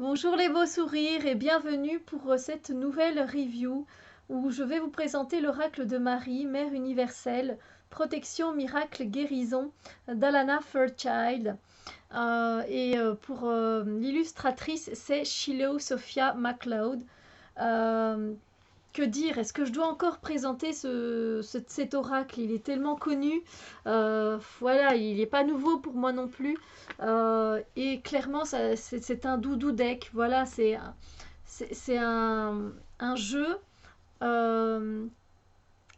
Bonjour les beaux sourires et bienvenue pour cette nouvelle review où je vais vous présenter l'oracle de Marie, Mère universelle, protection, miracle, guérison d'Alana Fairchild. Pour l'illustratrice, c'est Shiloh Sophia MacLeod. Euh, que dire? Est-ce que je dois encore présenter cet oracle? Il est tellement connu. Voilà, il n'est pas nouveau pour moi non plus. Et clairement, c'est un doudou deck. Voilà, c'est un jeu euh,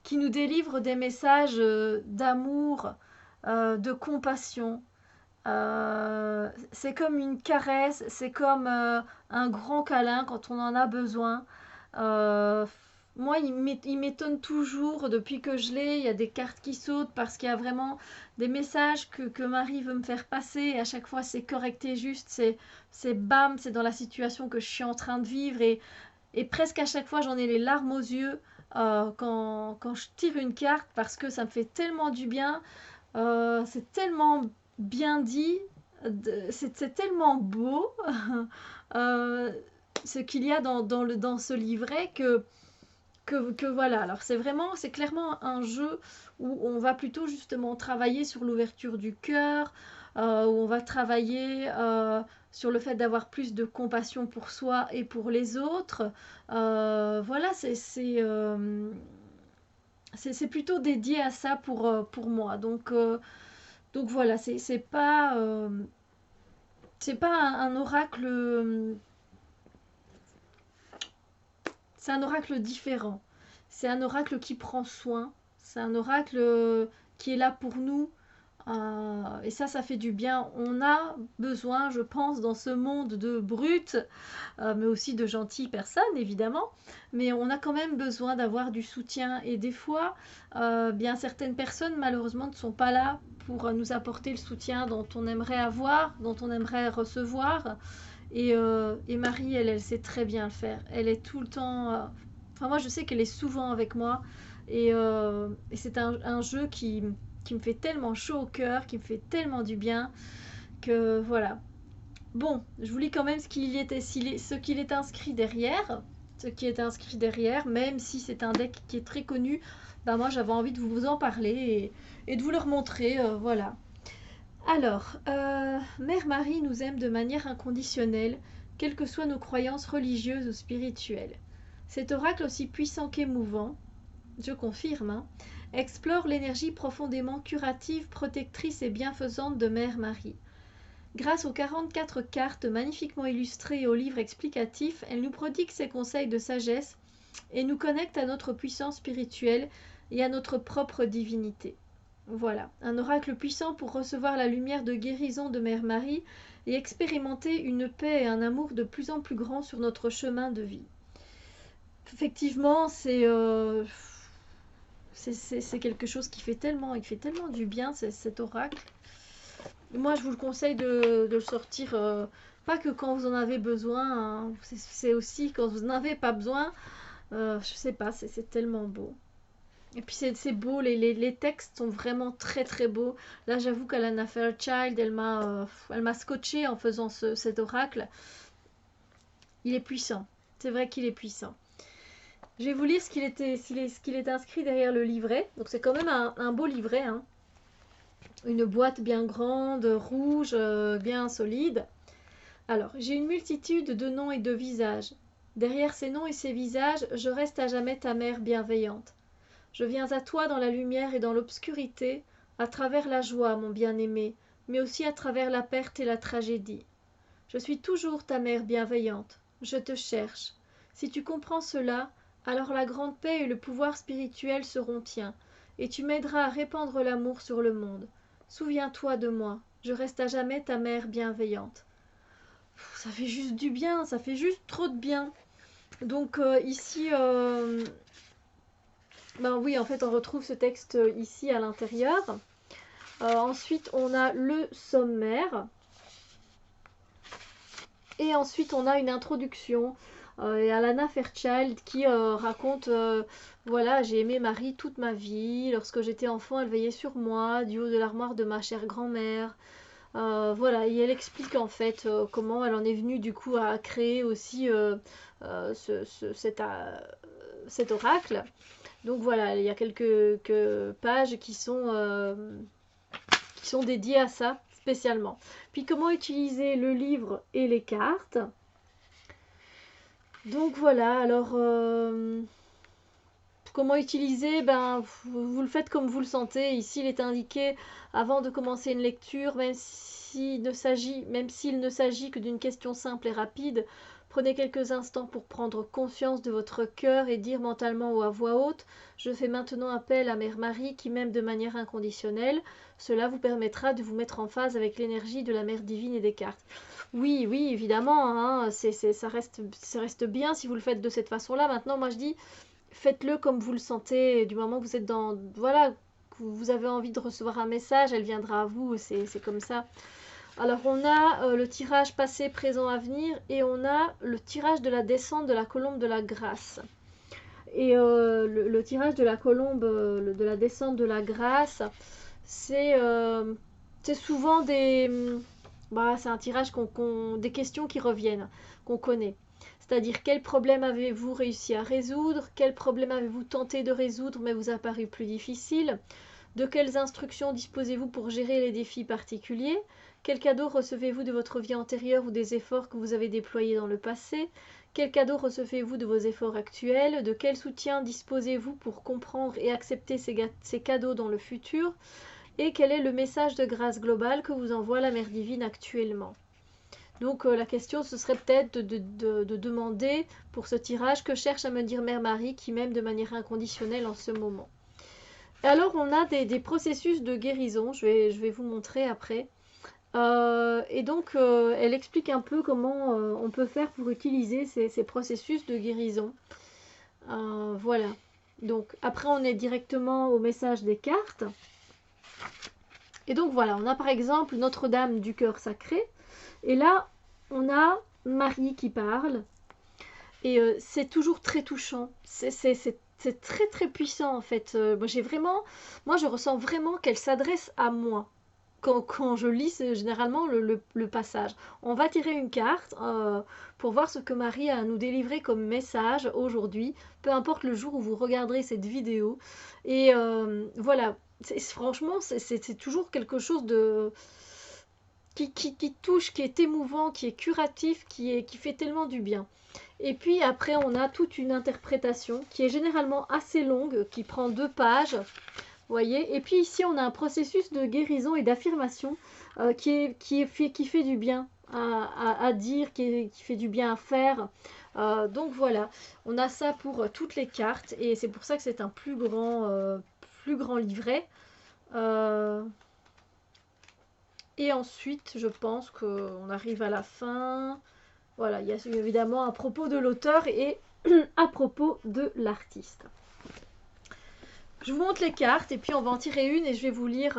qui nous délivre des messages d'amour, de compassion. C'est comme une caresse, c'est comme un grand câlin quand on en a besoin. Euh, Moi, il m'étonne toujours depuis que je l'ai. Il y a des cartes qui sautent parce qu'il y a vraiment des messages que Marie veut me faire passer. Et à chaque fois, c'est correct et juste. C'est bam, c'est dans la situation que je suis en train de vivre. Et presque à chaque fois, j'en ai les larmes aux yeux quand je tire une carte parce que ça me fait tellement du bien. C'est tellement bien dit, c'est tellement beau euh, ce qu'il y a dans ce livret que voilà. Alors c'est clairement un jeu où on va plutôt justement travailler sur l'ouverture du cœur, où on va travailler sur le fait d'avoir plus de compassion pour soi et pour les autres. Voilà, c'est plutôt dédié à ça pour moi. Donc voilà, c'est pas un oracle, c'est un oracle différent. C'est un oracle qui prend soin. C'est un oracle qui est là pour nous. Et ça fait du bien. On a besoin, je pense, dans ce monde de brutes, mais aussi de gentilles personnes, évidemment. Mais on a quand même besoin d'avoir du soutien. Et des fois, bien certaines personnes, malheureusement, ne sont pas là pour nous apporter le soutien dont on aimerait avoir, dont on aimerait recevoir. Et Marie, elle sait très bien le faire. Elle est tout le temps. Enfin, moi, je sais qu'elle est souvent avec moi. Et c'est un jeu qui me fait tellement chaud au cœur, qui me fait tellement du bien que voilà. Bon, je vous lis quand même ce qu'il est inscrit derrière. Ce qui est inscrit derrière, même si c'est un deck qui est très connu, bah moi j'avais envie de vous en parler et de vous le remontrer. Voilà. Alors, Mère Marie nous aime de manière inconditionnelle, quelles que soient nos croyances religieuses ou spirituelles. Cet oracle aussi puissant qu'émouvant, je confirme, hein, explore l'énergie profondément curative, protectrice et bienfaisante de Mère Marie. Grâce aux 44 cartes magnifiquement illustrées et au livre explicatif, elle nous prodigue ses conseils de sagesse et nous connecte à notre puissance spirituelle et à notre propre divinité. Voilà, un oracle puissant pour recevoir la lumière de guérison de Mère Marie et expérimenter une paix et un amour de plus en plus grand sur notre chemin de vie. Effectivement, c'est quelque chose il fait tellement du bien, cet oracle. Moi, je vous le conseille de le sortir, pas que quand vous en avez besoin, hein, c'est aussi quand vous n'en avez pas besoin. Je sais pas, c'est tellement beau. Et puis c'est beau, les textes sont vraiment très très beaux. Là, j'avoue qu'Alana Fairchild, elle m'a scotché en faisant cet oracle. Il est puissant. C'est vrai qu'il est puissant. Je vais vous lire ce qu'il est inscrit derrière le livret. Donc c'est quand même un beau livret, hein. Une boîte bien grande, rouge, bien solide. Alors, j'ai une multitude de noms et de visages. Derrière ces noms et ces visages, je reste à jamais ta mère bienveillante. Je viens à toi dans la lumière et dans l'obscurité, à travers la joie, mon bien-aimé, mais aussi à travers la perte et la tragédie. Je suis toujours ta mère bienveillante. Je te cherche. Si tu comprends cela, alors la grande paix et le pouvoir spirituel seront tiens, et tu m'aideras à répandre l'amour sur le monde. Souviens-toi de moi. Je reste à jamais ta mère bienveillante. Ça fait juste du bien, ça fait juste trop de bien. Donc ici, ben oui, en fait, on retrouve ce texte ici à l'intérieur. Ensuite, on a le sommaire. Et ensuite, on a une introduction. Et Alana Fairchild qui raconte voilà, j'ai aimé Marie toute ma vie. Lorsque j'étais enfant, elle veillait sur moi, du haut de l'armoire de ma chère grand-mère. Voilà, et elle explique en fait comment elle en est venue du coup à créer aussi cet oracle. Donc voilà, il y a quelques pages qui sont dédiées à ça spécialement. Puis comment utiliser le livre et les cartes. Donc voilà, alors comment utiliser, ben, vous le faites comme vous le sentez. Ici, il est indiqué avant de commencer une lecture, même s'il ne s'agit que d'une question simple et rapide, prenez quelques instants pour prendre conscience de votre cœur et dire mentalement ou à voix haute: je fais maintenant appel à Mère Marie qui m'aime de manière inconditionnelle. Cela vous permettra de vous mettre en phase avec l'énergie de la Mère divine et des cartes. Oui, oui, évidemment, hein, ça reste bien si vous le faites de cette façon-là. Maintenant, moi je dis, faites-le comme vous le sentez, du moment que vous êtes dans... Voilà, que vous avez envie de recevoir un message, elle viendra à vous, c'est comme ça. Alors on a le tirage passé, présent, avenir, et on a le tirage de la descente de la colombe de la grâce. Et le tirage de la colombe, de la descente de la grâce, c'est souvent c'est un tirage des questions qui reviennent, qu'on connaît. C'est-à-dire, quel problème avez-vous réussi à résoudre? Quel problème avez-vous tenté de résoudre mais vous a paru plus difficile? De quelles instructions disposez-vous pour gérer les défis particuliers? Quel cadeau recevez-vous de votre vie antérieure ou des efforts que vous avez déployés dans le passé? Quel cadeau recevez-vous de vos efforts actuels? De quel soutien disposez-vous pour comprendre et accepter ces cadeaux dans le futur? Et quel est le message de grâce globale que vous envoie la Mère Divine actuellement? Donc la question, ce serait peut-être de demander pour ce tirage: que cherche à me dire Mère Marie qui m'aime de manière inconditionnelle en ce moment. Et alors on a des processus de guérison, je vais vous montrer après. Et donc elle explique un peu comment on peut faire pour utiliser ces processus de guérison. Voilà. Donc après on est directement au message des cartes. Et donc voilà, on a par exemple Notre-Dame du cœur sacré. Et là, on a Marie qui parle. Et c'est toujours très touchant. C'est très très puissant en fait. Moi je ressens vraiment qu'elle s'adresse à moi. Quand je lis généralement le passage. On va tirer une carte pour voir ce que Marie a à nous délivrer comme message aujourd'hui, peu importe le jour où vous regarderez cette vidéo. Et voilà, franchement, c'est toujours quelque chose de qui touche, qui est émouvant, qui est curatif, qui fait tellement du bien. Et puis après, on a toute une interprétation qui est généralement assez longue, qui prend 2 pages. Voyez. Et puis ici, on a un processus de guérison et d'affirmation qui fait du bien à dire, qui fait du bien à faire. Donc voilà, on a ça pour toutes les cartes et c'est pour ça que c'est un plus grand livret. Et ensuite, je pense qu'on arrive à la fin. Voilà, il y a évidemment à propos de l'auteur et à propos de l'artiste. Je vous montre les cartes et puis on va en tirer une et je vais vous lire.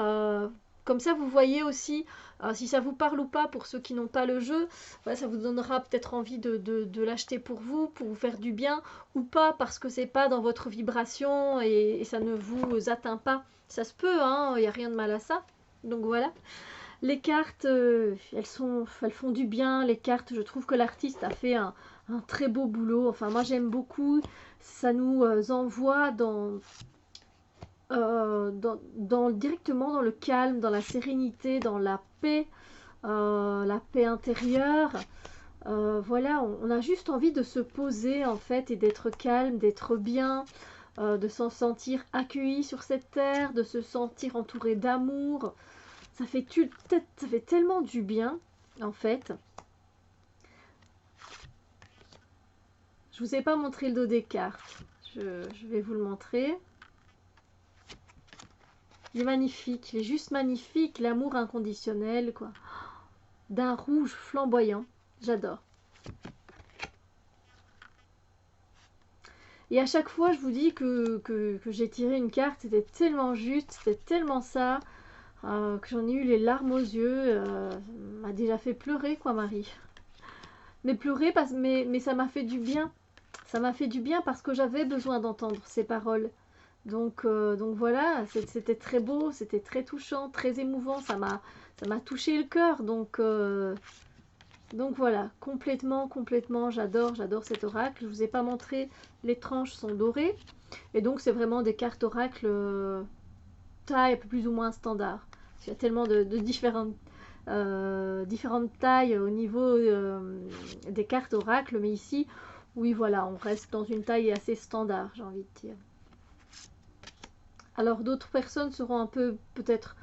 Comme ça, vous voyez aussi si ça vous parle ou pas pour ceux qui n'ont pas le jeu. Voilà, ça vous donnera peut-être envie de l'acheter pour vous faire du bien ou pas parce que c'est pas dans votre vibration et ça ne vous atteint pas. Ça se peut, hein, il n'y a rien de mal à ça. Donc voilà. Les cartes, elles font du bien. Les cartes, je trouve que l'artiste a fait un très beau boulot. Enfin, moi j'aime beaucoup. Ça nous envoie directement dans le calme, dans la sérénité, dans la paix intérieure. Voilà, on a juste envie de se poser en fait et d'être calme, d'être bien, de s'en sentir accueilli sur cette terre, de se sentir entouré d'amour. Ça fait tellement du bien en fait. Je vous ai pas montré le dos des cartes. Je vais vous le montrer. Il est magnifique, il est juste magnifique, l'amour inconditionnel, quoi. D'un rouge flamboyant, j'adore. Et à chaque fois, je vous dis que j'ai tiré une carte, c'était tellement juste, c'était tellement ça, que j'en ai eu les larmes aux yeux. M'a déjà fait pleurer, quoi, Marie. Mais pleurer, mais ça m'a fait du bien. Ça m'a fait du bien parce que j'avais besoin d'entendre ces paroles. Donc voilà, c'était très beau, c'était très touchant, très émouvant, ça m'a touché le cœur. Donc voilà, complètement, j'adore cet oracle. Je vous ai pas montré, les tranches sont dorées. Et donc c'est vraiment des cartes oracle taille plus ou moins standard. Il y a tellement de différentes tailles au niveau des cartes oracle, mais ici, oui voilà, on reste dans une taille assez standard, j'ai envie de dire. Alors d'autres personnes seront un peu peut-être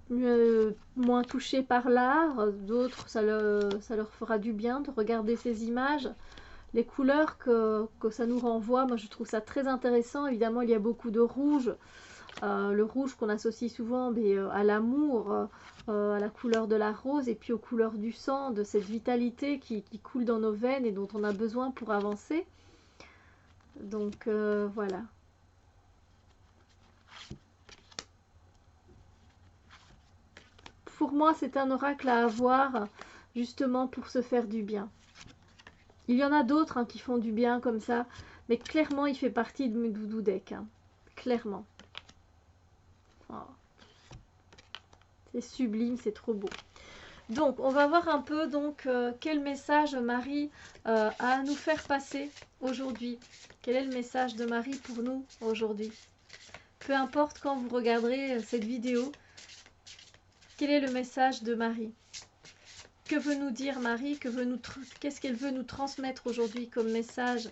moins touchées par l'art, d'autres ça leur fera du bien de regarder ces images. Les couleurs que ça nous renvoie, moi je trouve ça très intéressant. Évidemment, il y a beaucoup de rouge. Le rouge qu'on associe souvent à l'amour, à la couleur de la rose et puis aux couleurs du sang, de cette vitalité qui coule dans nos veines et dont on a besoin pour avancer. Donc voilà. Pour moi, c'est un oracle à avoir justement pour se faire du bien. Il y en a d'autres qui font du bien comme ça, mais clairement, il fait partie de mes doudou decks. Clairement. Oh. C'est sublime, c'est trop beau. Donc, on va voir un peu quel message Marie a à nous faire passer aujourd'hui. Quel est le message de Marie pour nous aujourd'hui? Peu importe quand vous regarderez cette vidéo, quel est le message de Marie? Que veut nous dire Marie? Qu'est-ce qu'elle veut nous transmettre aujourd'hui comme message?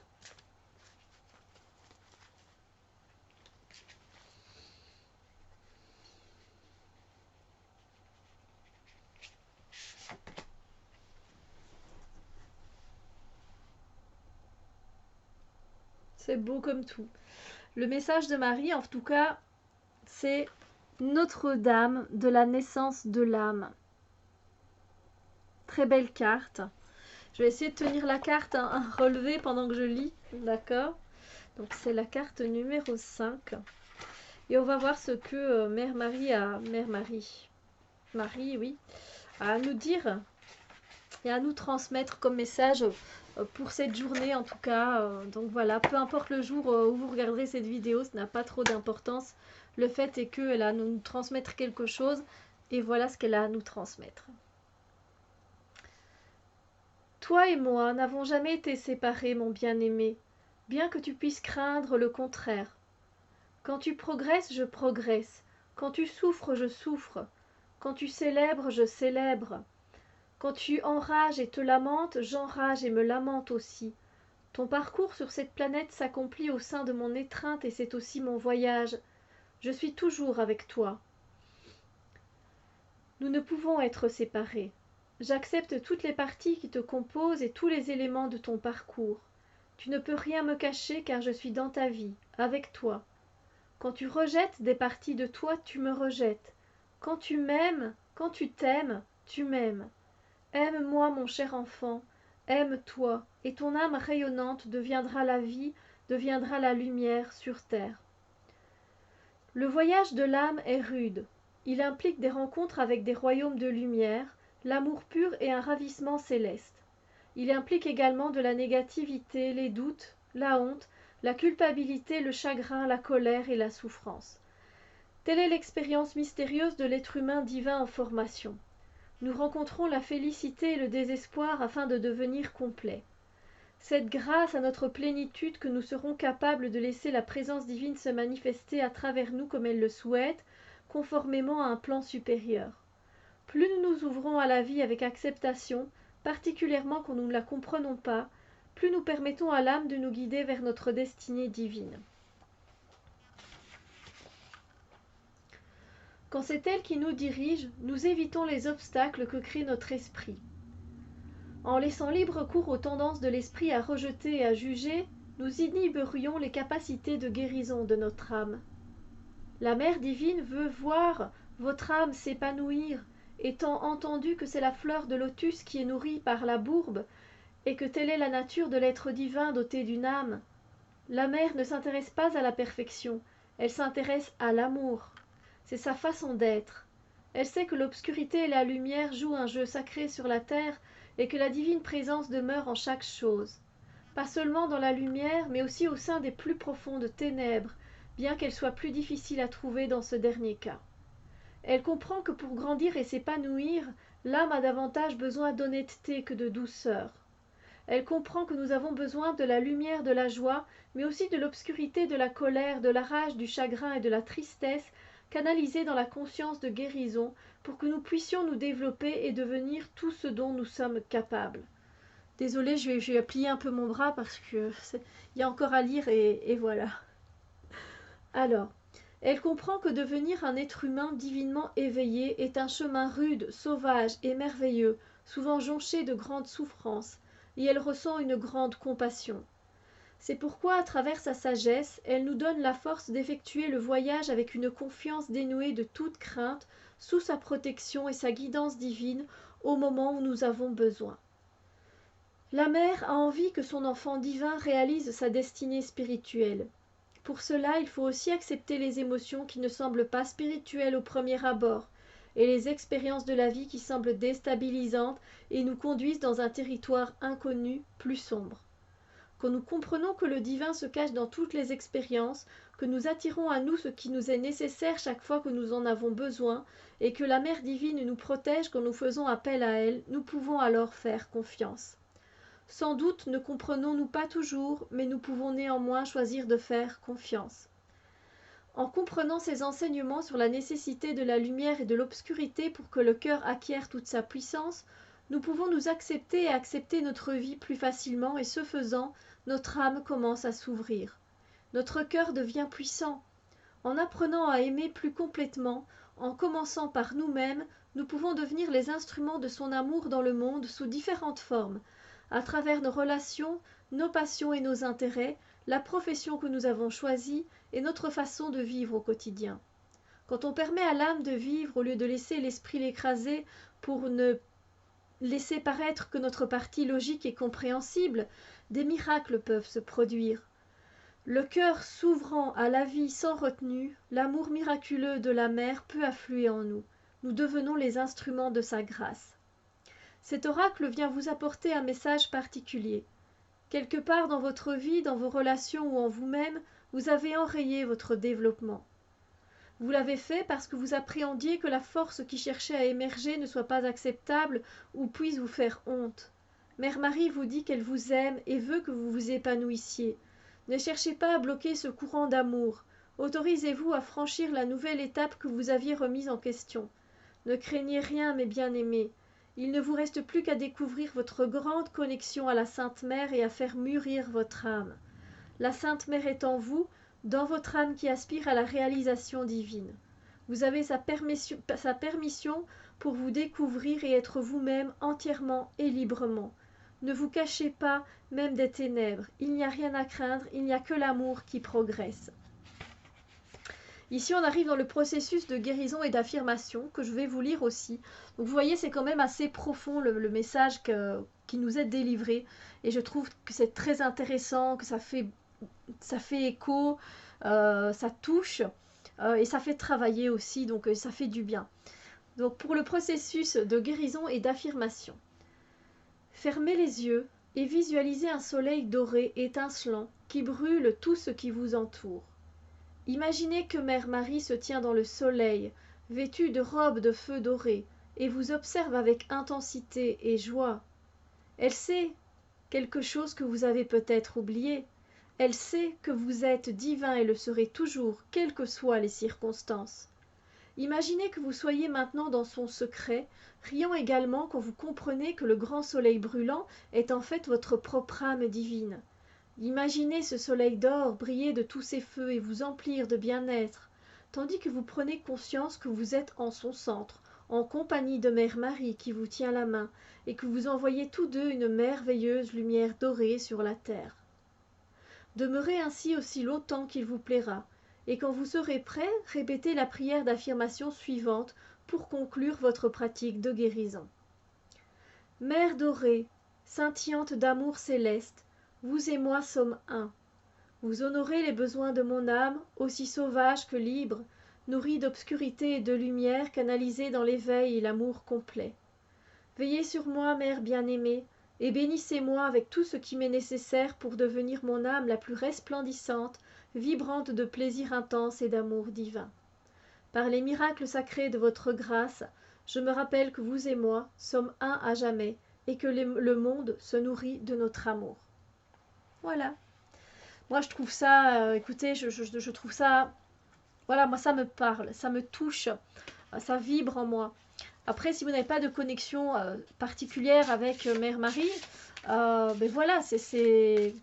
C'est beau comme tout. Le message de Marie, en tout cas, c'est Notre-Dame de la naissance de l'âme. Très belle carte. Je vais essayer de tenir la carte relevée pendant que je lis. D'accord? Donc c'est la carte numéro 5. Et on va voir ce que Mère Marie, oui, a à nous dire et à nous transmettre comme message pour cette journée en tout cas. Donc voilà, peu importe le jour où vous regarderez cette vidéo, ça n'a pas trop d'importance. Le fait est qu'elle a à nous transmettre quelque chose et voilà ce qu'elle a à nous transmettre. Toi et moi n'avons jamais été séparés, mon bien-aimé, bien que tu puisses craindre le contraire. Quand tu progresses, je progresse. Quand tu souffres, je souffre. Quand tu célèbres, je célèbre. Quand tu enrages et te lamentes, j'enrage et me lamente aussi. Ton parcours sur cette planète s'accomplit au sein de mon étreinte et c'est aussi mon voyage. Je suis toujours avec toi. Nous ne pouvons être séparés. J'accepte toutes les parties qui te composent et tous les éléments de ton parcours. Tu ne peux rien me cacher car je suis dans ta vie, avec toi. Quand tu rejettes des parties de toi, tu me rejettes. Quand tu m'aimes, quand tu t'aimes, tu m'aimes. Aime-moi, mon cher enfant, aime-toi, et ton âme rayonnante deviendra la vie, deviendra la lumière sur terre. Le voyage de l'âme est rude. Il implique des rencontres avec des royaumes de lumière, l'amour pur et un ravissement céleste. Il implique également de la négativité, les doutes, la honte, la culpabilité, le chagrin, la colère et la souffrance. Telle est l'expérience mystérieuse de l'être humain divin en formation. Nous rencontrons la félicité et le désespoir afin de devenir complets. C'est grâce à notre plénitude que nous serons capables de laisser la présence divine se manifester à travers nous comme elle le souhaite, conformément à un plan supérieur. Plus nous nous ouvrons à la vie avec acceptation, particulièrement quand nous ne la comprenons pas, plus nous permettons à l'âme de nous guider vers notre destinée divine. Quand c'est elle qui nous dirige, nous évitons les obstacles que crée notre esprit. En laissant libre cours aux tendances de l'esprit à rejeter et à juger, nous inhiberions les capacités de guérison de notre âme. La Mère divine veut voir votre âme s'épanouir, étant entendu que c'est la fleur de lotus qui est nourrie par la bourbe, et que telle est la nature de l'être divin doté d'une âme. La Mère ne s'intéresse pas à la perfection, elle s'intéresse à l'amour. C'est sa façon d'être. Elle sait que l'obscurité et la lumière jouent un jeu sacré sur la terre et que la divine présence demeure en chaque chose. Pas seulement dans la lumière, mais aussi au sein des plus profondes ténèbres, bien qu'elle soit plus difficile à trouver dans ce dernier cas. Elle comprend que pour grandir et s'épanouir, l'âme a davantage besoin d'honnêteté que de douceur. Elle comprend que nous avons besoin de la lumière de la joie, mais aussi de l'obscurité de la colère, de la rage, du chagrin et de la tristesse, canalisée dans la conscience de guérison, pour que nous puissions nous développer et devenir tout ce dont nous sommes capables. Désolée, je vais plier un peu mon bras parce que il y a encore à lire et voilà. Alors, elle comprend que devenir un être humain divinement éveillé est un chemin rude, sauvage et merveilleux, souvent jonché de grandes souffrances, et elle ressent une grande compassion. C'est pourquoi, à travers sa sagesse, elle nous donne la force d'effectuer le voyage avec une confiance dénuée de toute crainte, sous sa protection et sa guidance divine au moment où nous avons besoin. La mère a envie que son enfant divin réalise sa destinée spirituelle. Pour cela, il faut aussi accepter les émotions qui ne semblent pas spirituelles au premier abord, et les expériences de la vie qui semblent déstabilisantes et nous conduisent dans un territoire inconnu, plus sombre. Quand nous comprenons que le divin se cache dans toutes les expériences, que nous attirons à nous ce qui nous est nécessaire chaque fois que nous en avons besoin, et que la Mère divine nous protège quand nous faisons appel à elle, nous pouvons alors faire confiance. Sans doute ne comprenons-nous pas toujours, mais nous pouvons néanmoins choisir de faire confiance. En comprenant ces enseignements sur la nécessité de la lumière et de l'obscurité pour que le cœur acquiert toute sa puissance, nous pouvons nous accepter et accepter notre vie plus facilement et ce faisant, notre âme commence à s'ouvrir. Notre cœur devient puissant. En apprenant à aimer plus complètement, en commençant par nous-mêmes, nous pouvons devenir les instruments de son amour dans le monde sous différentes formes, à travers nos relations, nos passions et nos intérêts, la profession que nous avons choisie et notre façon de vivre au quotidien. Quand on permet à l'âme de vivre au lieu de laisser l'esprit l'écraser pour ne laisser paraître que notre partie logique est compréhensible, des miracles peuvent se produire. Le cœur s'ouvrant à la vie sans retenue, l'amour miraculeux de la mère peut affluer en nous. Nous devenons les instruments de sa grâce. Cet oracle vient vous apporter un message particulier. Quelque part dans votre vie, dans vos relations ou en vous-même, vous avez enrayé votre développement. Vous l'avez fait parce que vous appréhendiez que la force qui cherchait à émerger ne soit pas acceptable ou puisse vous faire honte. Mère Marie vous dit qu'elle vous aime et veut que vous vous épanouissiez. Ne cherchez pas à bloquer ce courant d'amour. Autorisez-vous à franchir la nouvelle étape que vous aviez remise en question. Ne craignez rien, mes bien-aimés. Il ne vous reste plus qu'à découvrir votre grande connexion à la Sainte Mère et à faire mûrir votre âme. La Sainte Mère est en vous, dans votre âme qui aspire à la réalisation divine. Vous avez sa permission pour vous découvrir et être vous-même entièrement et librement. Ne vous cachez pas, même des ténèbres. Il n'y a rien à craindre, il n'y a que l'amour qui progresse. Ici, on arrive dans le processus de guérison et d'affirmation que je vais vous lire aussi. Donc, vous voyez, c'est quand même assez profond le message qui nous est délivré. Et je trouve que c'est très intéressant, que ça fait écho, ça touche et ça fait travailler aussi, donc ça fait du bien. Donc, pour le processus de guérison et d'affirmation, fermez les yeux et visualisez un soleil doré étincelant qui brûle tout ce qui vous entoure. Imaginez que Mère Marie se tient dans le soleil, vêtue de robes de feu doré, et vous observe avec intensité et joie. Elle sait quelque chose que vous avez peut-être oublié. Elle sait que vous êtes divin et le serez toujours, quelles que soient les circonstances. Imaginez que vous soyez maintenant dans son secret, riant également quand vous comprenez que le grand soleil brûlant est en fait votre propre âme divine. Imaginez ce soleil d'or briller de tous ses feux et vous emplir de bien-être, tandis que vous prenez conscience que vous êtes en son centre, en compagnie de Mère Marie qui vous tient la main, et que vous envoyez tous deux une merveilleuse lumière dorée sur la terre. Demeurez ainsi aussi longtemps qu'il vous plaira, et quand vous serez prêt, répétez la prière d'affirmation suivante pour conclure votre pratique de guérison. Mère dorée, scintillante d'amour céleste, vous et moi sommes un. Vous honorez les besoins de mon âme, aussi sauvage que libre, nourrie d'obscurité et de lumière, canalisée dans l'éveil et l'amour complet. Veillez sur moi, Mère bien-aimée, et bénissez-moi avec tout ce qui m'est nécessaire pour devenir mon âme la plus resplendissante, vibrante de plaisir intense et d'amour divin. Par les miracles sacrés de votre grâce, je me rappelle que vous et moi sommes un à jamais et que le monde se nourrit de notre amour. Voilà. Moi, je trouve ça, écoutez, je trouve ça, voilà, moi, ça me parle, ça me touche, ça vibre en moi. Après, si vous n'avez pas de connexion particulière avec Mère Marie, ben voilà, c'est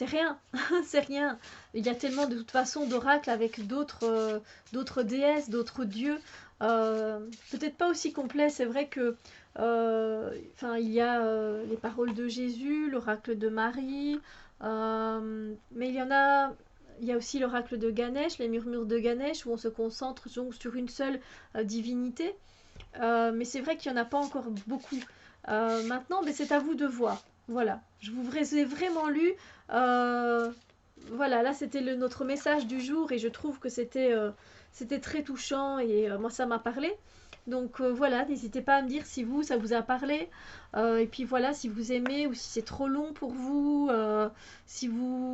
rien, c'est rien. Il y a tellement de toute façon d'oracles avec d'autres déesses, d'autres dieux. Peut-être pas aussi complet, c'est vrai que il y a les paroles de Jésus, l'oracle de Marie, mais il y a aussi l'oracle de Ganesh, les murmures de Ganesh, où on se concentre donc sur une seule divinité. Mais c'est vrai qu'il n'y en a pas encore beaucoup. Maintenant, mais c'est à vous de voir. Voilà, je vous ai vraiment lu. euh, voilà, là c'était notre message du jour et je trouve que c'était très touchant et moi ça m'a parlé. Donc voilà, n'hésitez pas à me dire si ça vous a parlé. Et puis voilà, si vous aimez ou si c'est trop long pour vous, si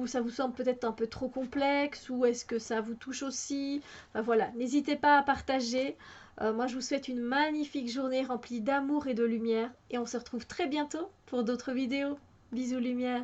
ça vous semble peut-être un peu trop complexe ou est-ce que ça vous touche aussi. Enfin, voilà, n'hésitez pas à partager. Moi je vous souhaite une magnifique journée remplie d'amour et de lumière et on se retrouve très bientôt pour d'autres vidéos. Bisous lumière.